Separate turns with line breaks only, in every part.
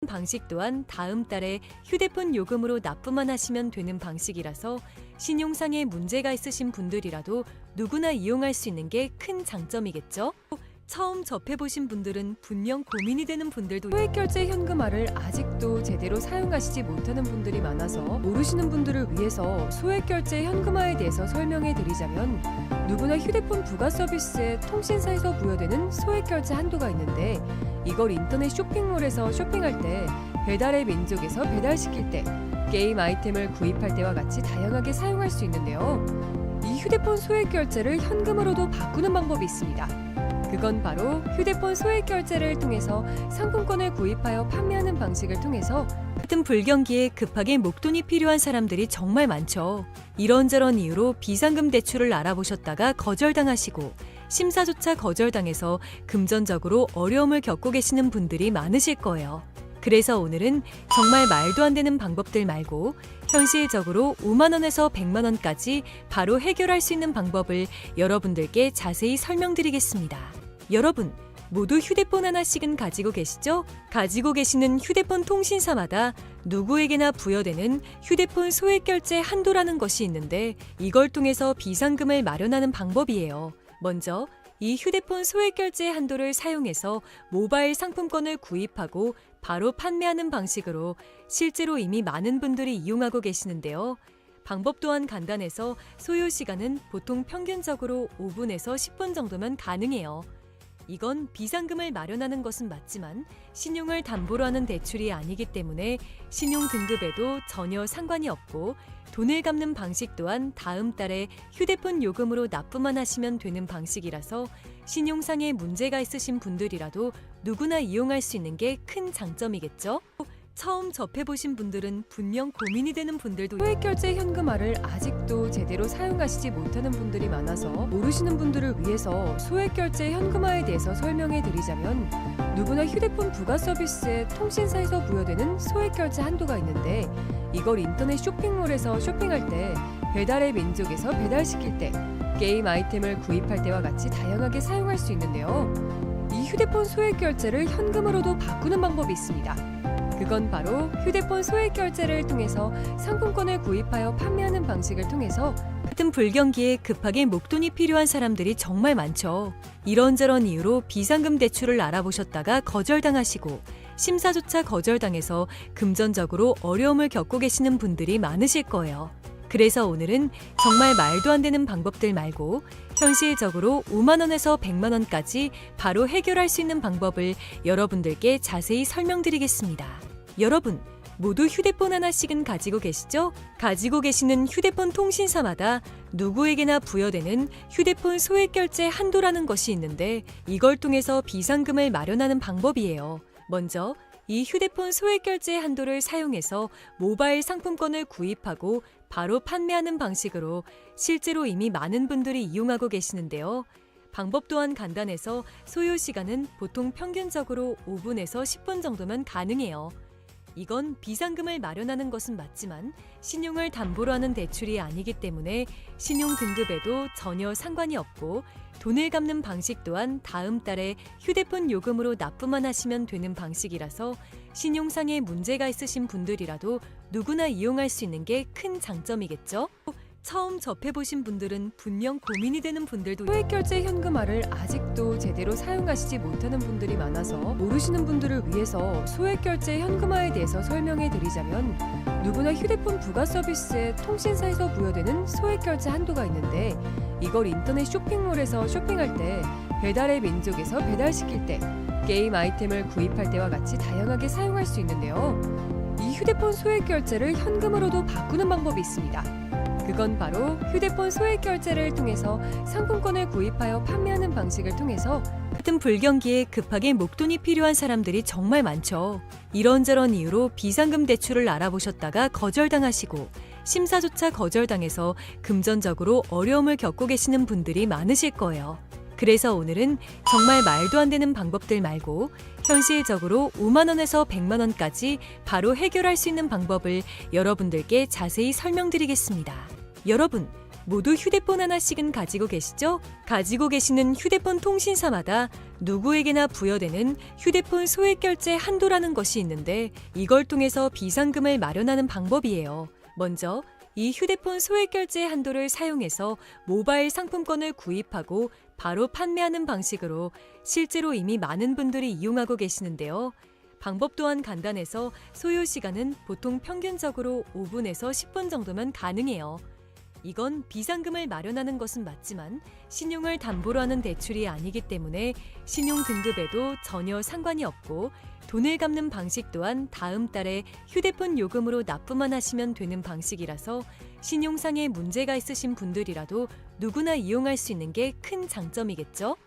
방식 또한 다음 달에 휴대폰 요금으로 납부만 하시면 되는 방식이라서 신용상에 문제가 있으신 분들이라도 누구나 이용할 수 있는 게 큰 장점이겠죠? 처음 접해보신 분들은 분명 고민이 되는 분들도 소액결제 현금화를 아직도 제대로 사용하시지 못하는 분들이 많아서 모르시는 분들을 위해서 소액결제 현금화에 대해서 설명해 드리자면 누구나 휴대폰 부가 서비스에 통신사에서 부여되는 소액결제 한도가 있는데 이걸 인터넷 쇼핑몰에서 쇼핑할 때 배달의 민족에서 배달시킬 때 게임 아이템을 구입할 때와 같이 다양하게 사용할 수 있는데요. 이 휴대폰 소액결제를 현금으로도 바꾸는 방법이 있습니다. 그건 바로 휴대폰 소액결제를 통해서 상품권을 구입하여 판매하는 방식을 통해서 같은 불경기에 급하게 목돈이 필요한 사람들이 정말 많죠. 이런저런 이유로 비상금 대출을 알아보셨다가 거절당하시고 심사조차 거절당해서 금전적으로 어려움을 겪고 계시는 분들이 많으실 거예요. 그래서 오늘은 정말 말도 안 되는 방법들 말고 현실적으로 5만 원에서 100만 원까지 바로 해결할 수 있는 방법을 여러분들께 자세히 설명드리겠습니다. 여러분, 모두 휴대폰 하나씩은 가지고 계시죠? 가지고 계시는 휴대폰 통신사마다 누구에게나 부여되는 휴대폰 소액결제 한도라는 것이 있는데 이걸 통해서 비상금을 마련하는 방법이에요. 먼저 이 휴대폰 소액결제 한도를 사용해서 모바일 상품권을 구입하고 바로 판매하는 방식으로 실제로 이미 많은 분들이 이용하고 계시는데요. 방법 또한 간단해서 소요 시간은 보통 평균적으로 5분에서 10분 정도면 가능해요. 이건 비상금을 마련하는 것은 맞지만 신용을 담보로 하는 대출이 아니기 때문에 신용 등급에도 전혀 상관이 없고 돈을 갚는 방식 또한 다음 달에 휴대폰 요금으로 납부만 하시면 되는 방식이라서 신용상에 문제가 있으신 분들이라도 누구나 이용할 수 있는 게 큰 장점이겠죠? 처음 접해보신 분들은 분명 고민이 되는 분들도 소액결제 현금화를 아직도 제대로 사용하시지 못하는 분들이 많아서 모르시는 분들을 위해서 소액결제 현금화에 대해서 설명해 드리자면 누구나 휴대폰 부가 서비스에 통신사에서 부여되는 소액결제 한도가 있는데 이걸 인터넷 쇼핑몰에서 쇼핑할 때 배달의 민족에서 배달시킬 때 게임 아이템을 구입할 때와 같이 다양하게 사용할 수 있는데요. 이 휴대폰 소액결제를 현금으로도 바꾸는 방법이 있습니다. 그건 바로 휴대폰 소액결제를 통해서 상품권을 구입하여 판매하는 방식을 통해서 같은 불경기에 급하게 목돈이 필요한 사람들이 정말 많죠. 이런저런 이유로 비상금 대출을 알아보셨다가 거절당하시고 심사조차 거절당해서 금전적으로 어려움을 겪고 계시는 분들이 많으실 거예요. 그래서 오늘은 정말 말도 안 되는 방법들 말고 현실적으로 5만 원에서 100만 원까지 바로 해결할 수 있는 방법을 여러분들께 자세히 설명드리겠습니다. 여러분, 모두 휴대폰 하나씩은 가지고 계시죠? 가지고 계시는 휴대폰 통신사마다 누구에게나 부여되는 휴대폰 소액결제 한도라는 것이 있는데 이걸 통해서 비상금을 마련하는 방법이에요. 먼저 이 휴대폰 소액결제 한도를 사용해서 모바일 상품권을 구입하고 바로 판매하는 방식으로 실제로 이미 많은 분들이 이용하고 계시는데요. 방법 또한 간단해서 소요 시간은 보통 평균적으로 5분에서 10분 정도면 가능해요. 이건 비상금을 마련하는 것은 맞지만 신용을 담보로 하는 대출이 아니기 때문에 신용 등급에도 전혀 상관이 없고 돈을 갚는 방식 또한 다음 달에 휴대폰 요금으로 납부만 하시면 되는 방식이라서 신용상에 문제가 있으신 분들이라도 누구나 이용할 수 있는 게 큰 장점이겠죠? 처음 접해보신 분들은 분명 고민이 되는 분들도 소액결제 현금화를 아직도 제대로 사용하시지 못하는 분들이 많아서 모르시는 분들을 위해서 소액결제 현금화에 대해서 설명해 드리자면 누구나 휴대폰 부가 서비스에 통신사에서 부여되는 소액결제 한도가 있는데 이걸 인터넷 쇼핑몰에서 쇼핑할 때 배달의 민족에서 배달시킬 때 게임 아이템을 구입할 때와 같이 다양하게 사용할 수 있는데요. 이 휴대폰 소액결제를 현금으로도 바꾸는 방법이 있습니다. 그건 바로 휴대폰 소액결제를 통해서 상품권을 구입하여 판매하는 방식을 통해서 같은 불경기에 급하게 목돈이 필요한 사람들이 정말 많죠. 이런저런 이유로 비상금 대출을 알아보셨다가 거절당하시고 심사조차 거절당해서 금전적으로 어려움을 겪고 계시는 분들이 많으실 거예요. 그래서 오늘은 정말 말도 안 되는 방법들 말고 현실적으로 5만 원에서 100만 원까지 바로 해결할 수 있는 방법을 여러분들께 자세히 설명드리겠습니다. 여러분, 모두 휴대폰 하나씩은 가지고 계시죠? 가지고 계시는 휴대폰 통신사마다 누구에게나 부여되는 휴대폰 소액 결제 한도라는 것이 있는데 이걸 통해서 비상금을 마련하는 방법이에요. 먼저 이 휴대폰 소액 결제 한도를 사용해서 모바일 상품권을 구입하고 바로 판매하는 방식으로 실제로 이미 많은 분들이 이용하고 계시는데요. 방법 또한 간단해서 소요 시간은 보통 평균적으로 5분에서 10분 정도면 가능해요. 이건 비상금을 마련하는 것은 맞지만 신용을 담보로 하는 대출이 아니기 때문에 신용 등급에도 전혀 상관이 없고 돈을 갚는 방식 또한 다음 달에 휴대폰 요금으로 납부만 하시면 되는 방식이라서 신용상에 문제가 있으신 분들이라도 누구나 이용할 수 있는 게 큰 장점이겠죠?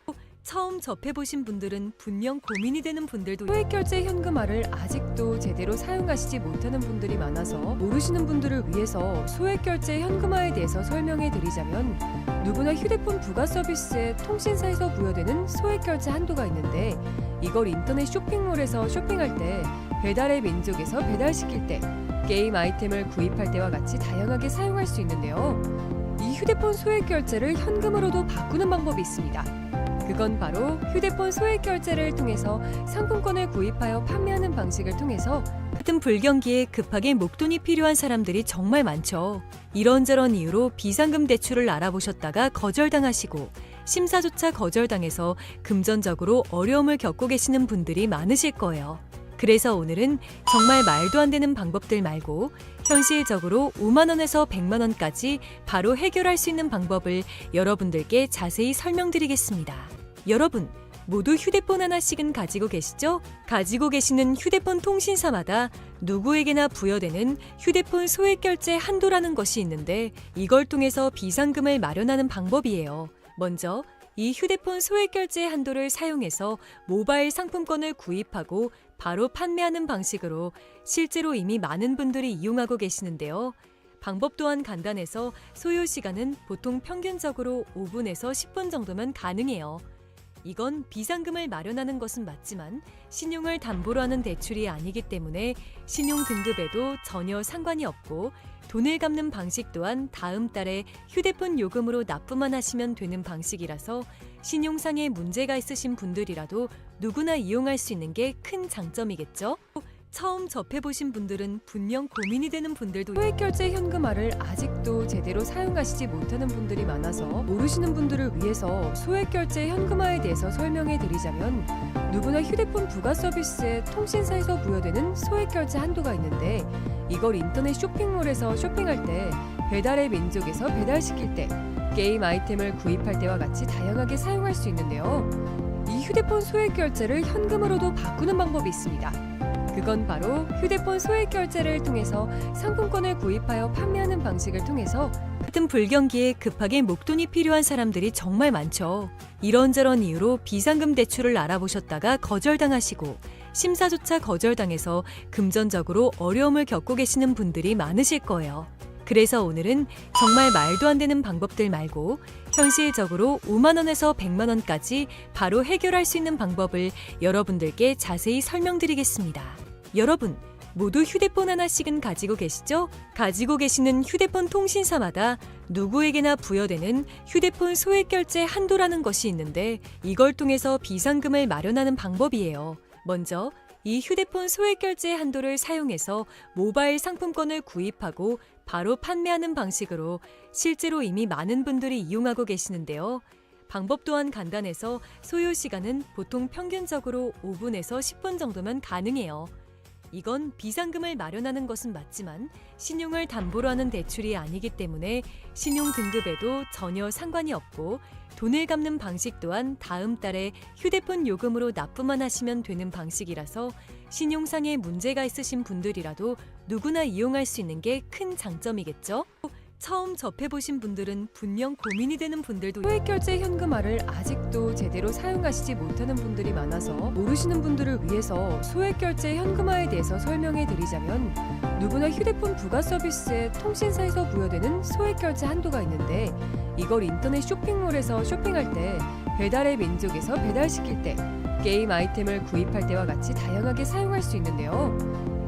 처음 접해보신 분들은 분명 고민이 되는 분들도 소액결제 현금화를 아직도 제대로 사용하시지 못하는 분들이 많아서 모르시는 분들을 위해서 소액결제 현금화에 대해서 설명해 드리자면 누구나 휴대폰 부가 서비스에 통신사에서 부여되는 소액결제 한도가 있는데 이걸 인터넷 쇼핑몰에서 쇼핑할 때 배달의 민족에서 배달시킬 때 게임 아이템을 구입할 때와 같이 다양하게 사용할 수 있는데요. 이 휴대폰 소액결제를 현금으로도 바꾸는 방법이 있습니다. 그건 바로 휴대폰 소액 결제를 통해서 상품권을 구입하여 판매하는 방식을 통해서 같은 불경기에 급하게 목돈이 필요한 사람들이 정말 많죠. 이런저런 이유로 비상금 대출을 알아보셨다가 거절당하시고 심사조차 거절당해서 금전적으로 어려움을 겪고 계시는 분들이 많으실 거예요. 그래서 오늘은 정말 말도 안 되는 방법들 말고 현실적으로 5만 원에서 100만 원까지 바로 해결할 수 있는 방법을 여러분들께 자세히 설명드리겠습니다. 여러분, 모두 휴대폰 하나씩은 가지고 계시죠? 가지고 계시는 휴대폰 통신사마다 누구에게나 부여되는 휴대폰 소액 결제 한도라는 것이 있는데 이걸 통해서 비상금을 마련하는 방법이에요. 먼저 이 휴대폰 소액 결제 한도를 사용해서 모바일 상품권을 구입하고 바로 판매하는 방식으로 실제로 이미 많은 분들이 이용하고 계시는데요. 방법 또한 간단해서 소요 시간은 보통 평균적으로 5분에서 10분 정도면 가능해요. 이건 비상금을 마련하는 것은 맞지만 신용을 담보로 하는 대출이 아니기 때문에 신용 등급에도 전혀 상관이 없고 돈을 갚는 방식 또한 다음 달에 휴대폰 요금으로 납부만 하시면 되는 방식이라서 신용상에 문제가 있으신 분들이라도 누구나 이용할 수 있는 게 큰 장점이겠죠? 처음 접해보신 분들은 분명 고민이 되는 분들도 소액결제 현금화를 아직도 제대로 사용하시지 못하는 분들이 많아서 모르시는 분들을 위해서 소액결제 현금화에 대해서 설명해 드리자면 누구나 휴대폰 부가 서비스에 통신사에서 부여되는 소액결제 한도가 있는데 이걸 인터넷 쇼핑몰에서 쇼핑할 때 배달의 민족에서 배달시킬 때 게임 아이템을 구입할 때와 같이 다양하게 사용할 수 있는데요. 이 휴대폰 소액결제를 현금으로도 바꾸는 방법이 있습니다. 그건 바로 휴대폰 소액 결제를 통해서 상품권을 구입하여 판매하는 방식을 통해서 같은 불경기에 급하게 목돈이 필요한 사람들이 정말 많죠. 이런저런 이유로 비상금 대출을 알아보셨다가 거절당하시고 심사조차 거절당해서 금전적으로 어려움을 겪고 계시는 분들이 많으실 거예요. 그래서 오늘은 정말 말도 안 되는 방법들 말고 현실적으로 5만 원에서 100만 원까지 바로 해결할 수 있는 방법을 여러분들께 자세히 설명드리겠습니다. 여러분, 모두 휴대폰 하나씩은 가지고 계시죠? 가지고 계시는 휴대폰 통신사마다 누구에게나 부여되는 휴대폰 소액 결제 한도라는 것이 있는데 이걸 통해서 비상금을 마련하는 방법이에요. 먼저 이 휴대폰 소액 결제 한도를 사용해서 모바일 상품권을 구입하고 바로 판매하는 방식으로 실제로 이미 많은 분들이 이용하고 계시는데요. 방법 또한 간단해서 소요 시간은 보통 평균적으로 5분에서 10분 정도면 가능해요. 이건 비상금을 마련하는 것은 맞지만 신용을 담보로 하는 대출이 아니기 때문에 신용 등급에도 전혀 상관이 없고 돈을 갚는 방식 또한 다음 달에 휴대폰 요금으로 납부만 하시면 되는 방식이라서 신용상에 문제가 있으신 분들이라도 누구나 이용할 수 있는 게 큰 장점이겠죠? 처음 접해보신 분들은 분명 고민이 되는 분들도 소액결제 현금화를 아직도 제대로 사용하시지 못하는 분들이 많아서 모르시는 분들을 위해서 소액결제 현금화에 대해서 설명해 드리자면 누구나 휴대폰 부가 서비스에 통신사에서 부여되는 소액결제 한도가 있는데 이걸 인터넷 쇼핑몰에서 쇼핑할 때 배달의 민족에서 배달시킬 때 게임 아이템을 구입할 때와 같이 다양하게 사용할 수 있는데요.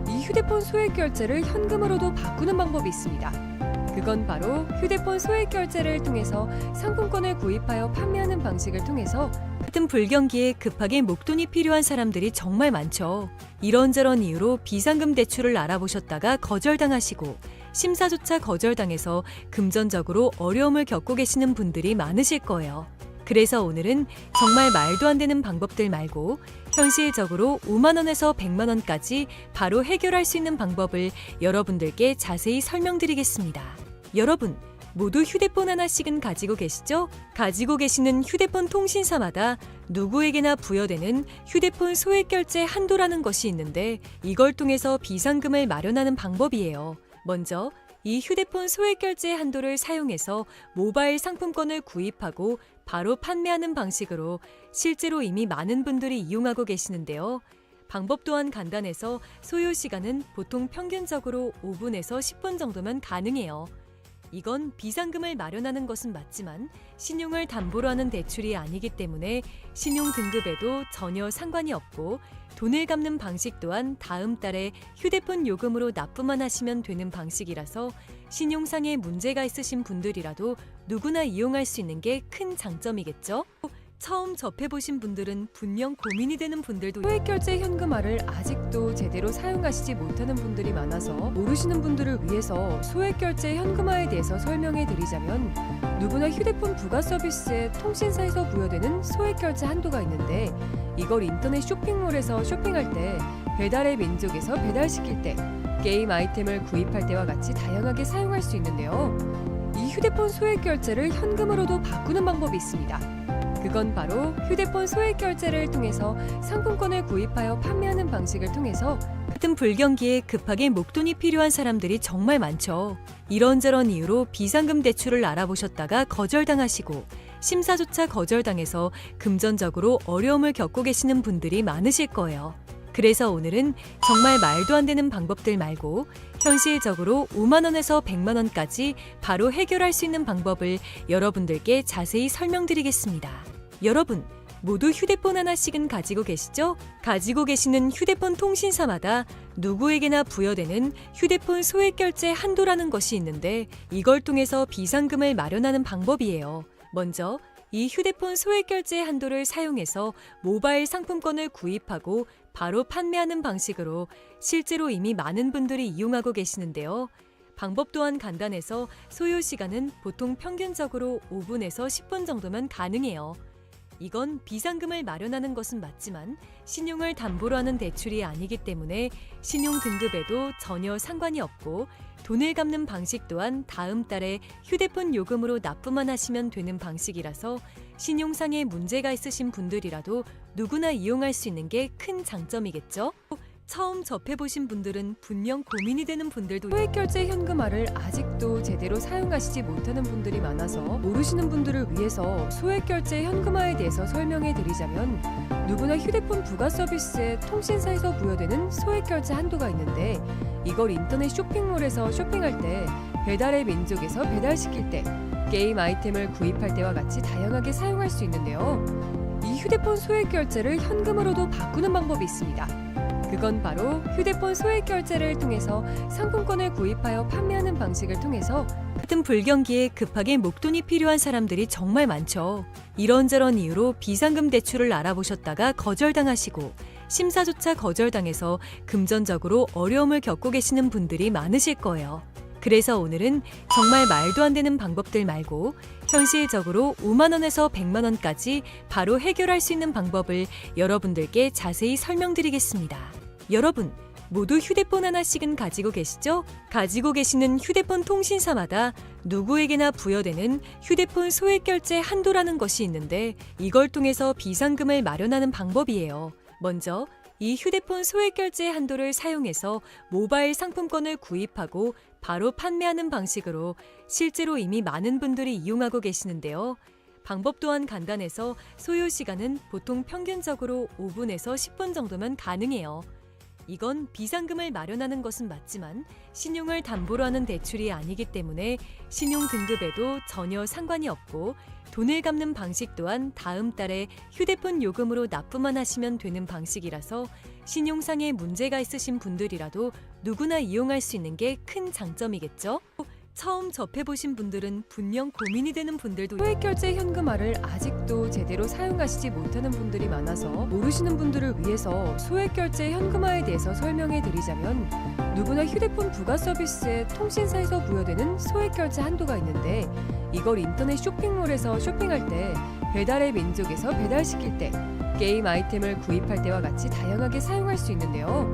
이 휴대폰 소액결제를 현금으로도 바꾸는 방법이 있습니다. 그건 바로 휴대폰 소액 결제를 통해서 상품권을 구입하여 판매하는 방식을 통해서 같은 불경기에 급하게 목돈이 필요한 사람들이 정말 많죠. 이런저런 이유로 비상금 대출을 알아보셨다가 거절당하시고 심사조차 거절당해서 금전적으로 어려움을 겪고 계시는 분들이 많으실 거예요. 그래서 오늘은 정말 말도 안 되는 방법들 말고 현실적으로 5만 원에서 100만 원까지 바로 해결할 수 있는 방법을 여러분들께 자세히 설명드리겠습니다. 여러분, 모두 휴대폰 하나씩은 가지고 계시죠? 가지고 계시는 휴대폰 통신사마다 누구에게나 부여되는 휴대폰 소액 결제 한도라는 것이 있는데 이걸 통해서 비상금을 마련하는 방법이에요. 먼저 이 휴대폰 소액 결제 한도를 사용해서 모바일 상품권을 구입하고 바로 판매하는 방식으로 실제로 이미 많은 분들이 이용하고 계시는데요. 방법 또한 간단해서 소요 시간은 보통 평균적으로 5분에서 10분 정도면 가능해요. 이건 비상금을 마련하는 것은 맞지만 신용을 담보로 하는 대출이 아니기 때문에 신용 등급에도 전혀 상관이 없고 돈을 갚는 방식 또한 다음 달에 휴대폰 요금으로 납부만 하시면 되는 방식이라서 신용상에 문제가 있으신 분들이라도 누구나 이용할 수 있는 게 큰 장점이겠죠? 처음 접해보신 분들은 분명 고민이 되는 분들도 소액결제 현금화를 아직도 제대로 사용하시지 못하는 분들이 많아서 모르시는 분들을 위해서 소액결제 현금화에 대해서 설명해 드리자면 누구나 휴대폰 부가 서비스에 통신사에서 부여되는 소액결제 한도가 있는데 이걸 인터넷 쇼핑몰에서 쇼핑할 때 배달의 민족에서 배달시킬 때 게임 아이템을 구입할 때와 같이 다양하게 사용할 수 있는데요. 이 휴대폰 소액결제를 현금으로도 바꾸는 방법이 있습니다. 그건 바로 휴대폰 소액 결제를 통해서 상품권을 구입하여 판매하는 방식을 통해서 같은 불경기에 급하게 목돈이 필요한 사람들이 정말 많죠. 이런저런 이유로 비상금 대출을 알아보셨다가 거절당하시고 심사조차 거절당해서 금전적으로 어려움을 겪고 계시는 분들이 많으실 거예요. 그래서 오늘은 정말 말도 안 되는 방법들 말고 현실적으로 5만 원에서 100만 원까지 바로 해결할 수 있는 방법을 여러분들께 자세히 설명드리겠습니다. 여러분, 모두 휴대폰 하나씩은 가지고 계시죠? 가지고 계시는 휴대폰 통신사마다 누구에게나 부여되는 휴대폰 소액 결제 한도라는 것이 있는데 이걸 통해서 비상금을 마련하는 방법이에요. 먼저 이 휴대폰 소액 결제 한도를 사용해서 모바일 상품권을 구입하고 바로 판매하는 방식으로 실제로 이미 많은 분들이 이용하고 계시는데요. 방법 또한 간단해서 소요 시간은 보통 평균적으로 5분에서 10분 정도면 가능해요. 이건 비상금을 마련하는 것은 맞지만 신용을 담보로 하는 대출이 아니기 때문에 신용 등급에도 전혀 상관이 없고 돈을 갚는 방식 또한 다음 달에 휴대폰 요금으로 납부만 하시면 되는 방식이라서 신용상에 문제가 있으신 분들이라도 누구나 이용할 수 있는 게 큰 장점이겠죠? 처음 접해보신 분들은 분명 고민이 되는 분들도 소액결제 현금화를 아직도 제대로 사용하시지 못하는 분들이 많아서 모르시는 분들을 위해서 소액결제 현금화에 대해서 설명해 드리자면 누구나 휴대폰 부가 서비스에 통신사에서 부여되는 소액결제 한도가 있는데 이걸 인터넷 쇼핑몰에서 쇼핑할 때 배달의 민족에서 배달시킬 때 게임 아이템을 구입할 때와 같이 다양하게 사용할 수 있는데요. 이 휴대폰 소액결제를 현금으로도 바꾸는 방법이 있습니다. 그건 바로 휴대폰 소액 결제를 통해서 상품권을 구입하여 판매하는 방식을 통해서 같은 불경기에 급하게 목돈이 필요한 사람들이 정말 많죠. 이런저런 이유로 비상금 대출을 알아보셨다가 거절당하시고 심사조차 거절당해서 금전적으로 어려움을 겪고 계시는 분들이 많으실 거예요. 그래서 오늘은 정말 말도 안 되는 방법들 말고 현실적으로 5만 원에서 100만 원까지 바로 해결할 수 있는 방법을 여러분들께 자세히 설명드리겠습니다. 여러분, 모두 휴대폰 하나씩은 가지고 계시죠? 가지고 계시는 휴대폰 통신사마다 누구에게나 부여되는 휴대폰 소액 결제 한도라는 것이 있는데 이걸 통해서 비상금을 마련하는 방법이에요. 먼저 이 휴대폰 소액 결제 한도를 사용해서 모바일 상품권을 구입하고 바로 판매하는 방식으로 실제로 이미 많은 분들이 이용하고 계시는데요. 방법 또한 간단해서 소요 시간은 보통 평균적으로 5분에서 10분 정도면 가능해요. 이건 비상금을 마련하는 것은 맞지만 신용을 담보로 하는 대출이 아니기 때문에 신용 등급에도 전혀 상관이 없고 돈을 갚는 방식 또한 다음 달에 휴대폰 요금으로 납부만 하시면 되는 방식이라서 신용상에 문제가 있으신 분들이라도 누구나 이용할 수 있는 게 큰 장점이겠죠? 처음 접해보신 분들은 분명 고민이 되는 분들도 소액결제 현금화를 아직도 제대로 사용하시지 못하는 분들이 많아서 모르시는 분들을 위해서 소액결제 현금화에 대해서 설명해 드리자면 누구나 휴대폰 부가 서비스에 통신사에서 부여되는 소액결제 한도가 있는데 이걸 인터넷 쇼핑몰에서 쇼핑할 때 배달의 민족에서 배달시킬 때 게임 아이템을 구입할 때와 같이 다양하게 사용할 수 있는데요.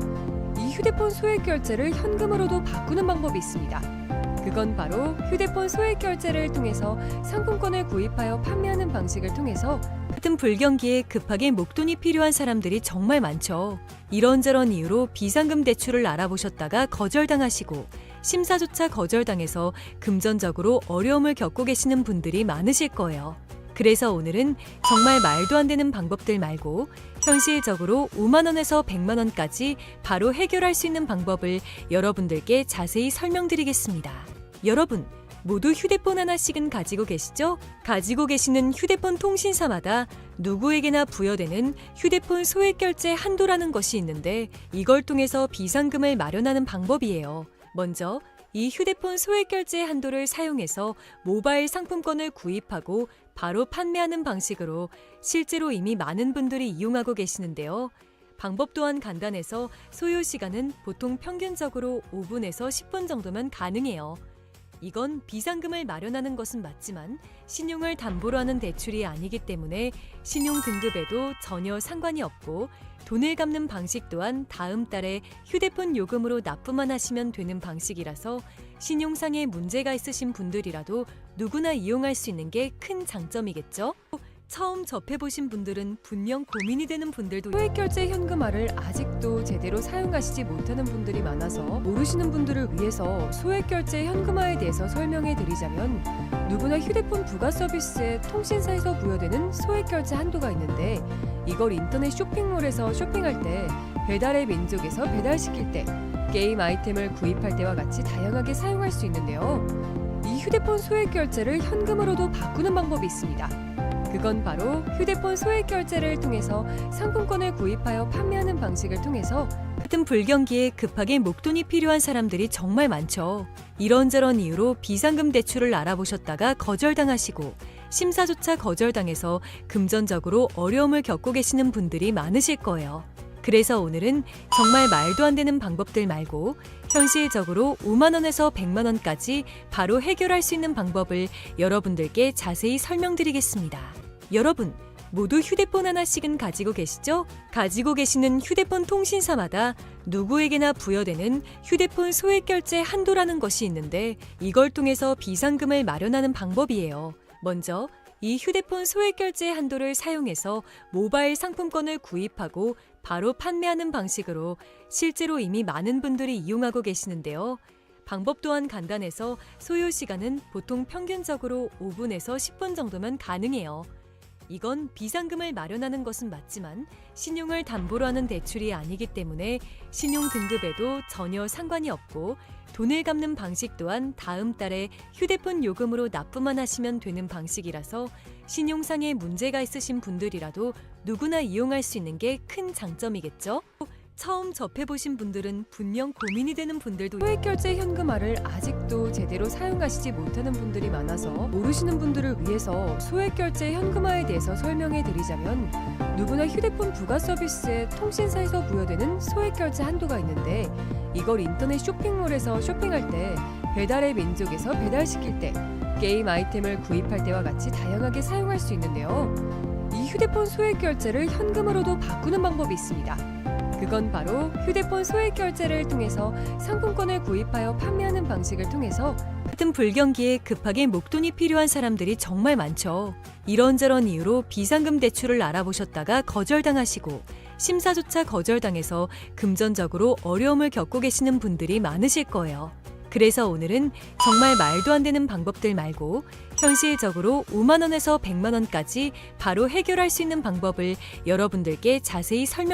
이 휴대폰 소액결제를 현금으로도 바꾸는 방법이 있습니다. 그건 바로 휴대폰 소액결제를 통해서 상품권을 구입하여 판매하는 방식을 통해서 같은 불경기에 급하게 목돈이 필요한 사람들이 정말 많죠. 이런저런 이유로 비상금 대출을 알아보셨다가 거절당하시고 심사조차 거절당해서 금전적으로 어려움을 겪고 계시는 분들이 많으실 거예요. 그래서 오늘은 정말 말도 안 되는 방법들 말고 현실적으로 5만 원에서 100만 원까지 바로 해결할 수 있는 방법을 여러분들께 자세히 설명드리겠습니다. 여러분, 모두 휴대폰 하나씩은 가지고 계시죠? 가지고 계시는 휴대폰 통신사마다 누구에게나 부여되는 휴대폰 소액결제 한도라는 것이 있는데 이걸 통해서 비상금을 마련하는 방법이에요. 먼저 이 휴대폰 소액결제 한도를 사용해서 모바일 상품권을 구입하고 바로 판매하는 방식으로 실제로 이미 많은 분들이 이용하고 계시는데요. 방법 또한 간단해서 소요 시간은 보통 평균적으로 5분에서 10분 정도면 가능해요. 이건 비상금을 마련하는 것은 맞지만 신용을 담보로 하는 대출이 아니기 때문에 신용 등급에도 전혀 상관이 없고 돈을 갚는 방식 또한 다음 달에 휴대폰 요금으로 납부만 하시면 되는 방식이라서 신용상에 문제가 있으신 분들이라도 누구나 이용할 수 있는 게 큰 장점이겠죠? 처음 접해보신 분들은 분명 고민이 되는 분들도 소액결제 현금화를 아직도 제대로 사용하시지 못하는 분들이 많아서 모르시는 분들을 위해서 소액결제 현금화에 대해서 설명해 드리자면 누구나 휴대폰 부가 서비스에 통신사에서 부여되는 소액결제 한도가 있는데 이걸 인터넷 쇼핑몰에서 쇼핑할 때 배달의 민족에서 배달시킬 때 게임 아이템을 구입할 때와 같이 다양하게 사용할 수 있는데요. 이 휴대폰 소액결제를 현금으로도 바꾸는 방법이 있습니다. 그건 바로 휴대폰 소액결제를 통해서 상품권을 구입하여 판매하는 방식을 통해서 같은 불경기에 급하게 목돈이 필요한 사람들이 정말 많죠. 이런저런 이유로 비상금 대출을 알아보셨다가 거절당하시고 심사조차 거절당해서 금전적으로 어려움을 겪고 계시는 분들이 많으실 거예요. 그래서 오늘은 정말 말도 안 되는 방법들 말고 현실적으로 5만 원에서 100만 원까지 바로 해결할 수 있는 방법을 여러분들께 자세히 설명드리겠습니다. 여러분, 모두 휴대폰 하나씩은 가지고 계시죠? 가지고 계시는 휴대폰 통신사마다 누구에게나 부여되는 휴대폰 소액결제 한도라는 것이 있는데 이걸 통해서 비상금을 마련하는 방법이에요. 먼저 이 휴대폰 소액결제 한도를 사용해서 모바일 상품권을 구입하고 바로 판매하는 방식으로 실제로 이미 많은 분들이 이용하고 계시는데요. 방법 또한 간단해서 소요 시간은 보통 평균적으로 5분에서 10분 정도면 가능해요. 이건 비상금을 마련하는 것은 맞지만 신용을 담보로 하는 대출이 아니기 때문에 신용 등급에도 전혀 상관이 없고 돈을 갚는 방식 또한 다음 달에 휴대폰 요금으로 납부만 하시면 되는 방식이라서 신용상에 문제가 있으신 분들이라도 누구나 이용할 수 있는 게 큰 장점이겠죠? 처음 접해보신 분들은 분명 고민이 되는 분들도 소액결제 현금화를 아직도 제대로 사용하시지 못하는 분들이 많아서 모르시는 분들을 위해서 소액결제 현금화에 대해서 설명해 드리자면 누구나 휴대폰 부가 서비스에 통신사에서 부여되는 소액결제 한도가 있는데 이걸 인터넷 쇼핑몰에서 쇼핑할 때 배달의 민족에서 배달시킬 때 게임 아이템을 구입할 때와 같이 다양하게 사용할 수 있는데요. 이 휴대폰 소액결제를 현금으로도 바꾸는 방법이 있습니다. 그건 바로 휴대폰 소액결제를 통해서 상품권을 구입하여 판매하는 방식을 통해서 같은 불경기에 급하게 목돈이 필요한 사람들이 정말 많죠. 이런저런 이유로 비상금 대출을 알아보셨다가 거절당하시고 심사조차 거절당해서 금전적으로 어려움을 겪고 계시는 분들이 많으실 거예요. 그래서 오늘은 정말 말도 안 되는 방법들 말고 현실적으로 5만 원에서 100만 원까지 바로 해결할 수 있는 방법을 여러분들께 자세히 설명